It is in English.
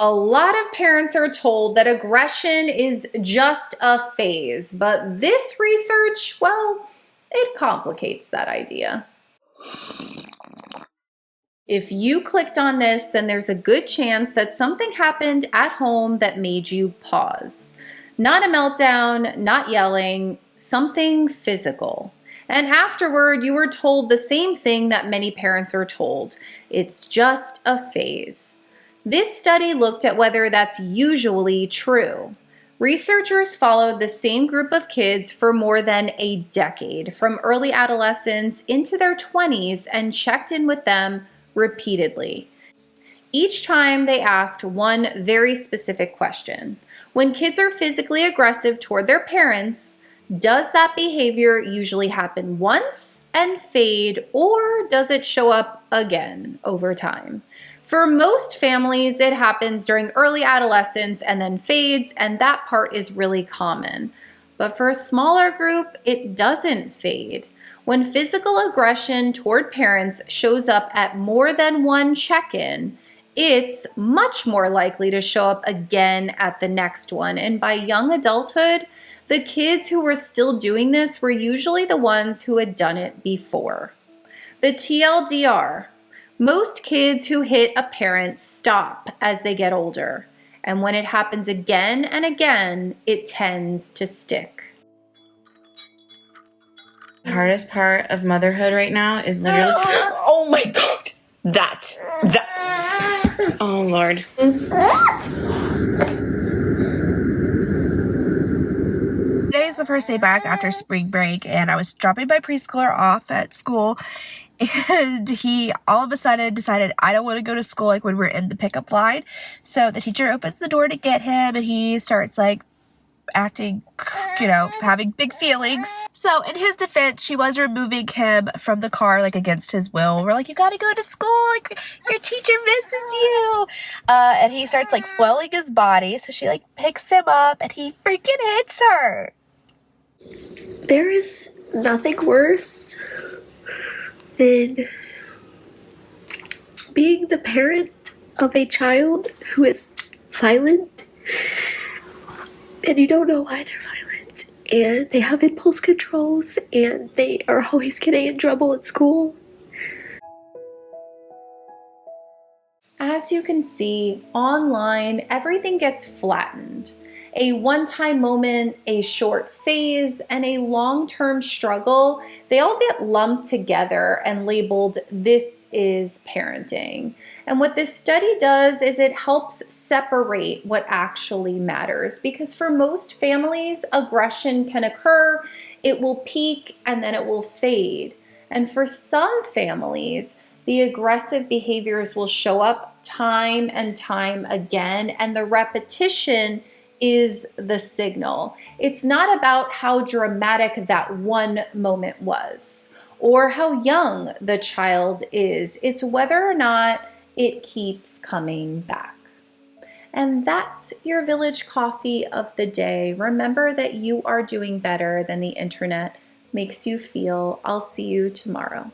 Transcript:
A lot of parents are told that aggression is just a phase, but this research, well, it complicates that idea. If you clicked on this, then there's a good chance that something happened at home that made you pause. Not a meltdown, not yelling, something physical. And afterward, you were told the same thing that many parents are told. It's just a phase. This study looked at whether that's usually true. Researchers followed the same group of kids for more than a decade, from early adolescence into their 20s, and checked in with them repeatedly. Each time they asked one very specific question. When kids are physically aggressive toward their parents, does that behavior usually happen once and fade, or does it show up again over time? For most families, it happens during early adolescence and then fades, and that part is really common. But for a smaller group, it doesn't fade. When physical aggression toward parents shows up at more than one check-in, it's much more likely to show up again at the next one. And by young adulthood, the kids who were still doing this were usually the ones who had done it before. The TLDR: most kids who hit a parent stop as they get older. And when it happens again and again, it tends to stick. The hardest part of motherhood right now is literally... Oh my God. That. Oh, Lord. Today's the first day back after spring break, and I was dropping my preschooler off at school, and he all of a sudden decided, I don't want to go to school, like when we're in the pickup line. So the teacher opens the door to get him, and he starts like acting, having big feelings. So in his defense, she was removing him from the car, like against his will. We're like, you gotta go to school, like your teacher misses you. And he starts like flailing his body, so she like picks him up, and he freaking hits her. There is nothing worse than being the parent of a child who is violent, and you don't know why they're violent, and they have impulse controls, and they are always getting in trouble at school. As you can see, online, everything gets flattened. A one-time moment, a short phase, and a long-term struggle, they all get lumped together and labeled, "This is parenting." And what this study does is it helps separate what actually matters, because for most families, aggression can occur, it will peak, and then it will fade. And for some families, the aggressive behaviors will show up time and time again, and the repetition is the signal. It's not about how dramatic that one moment was or how young the child is. It's whether or not it keeps coming back. And that's your Village Coffee of the day. Remember that you are doing better than the internet makes you feel. I'll see you tomorrow.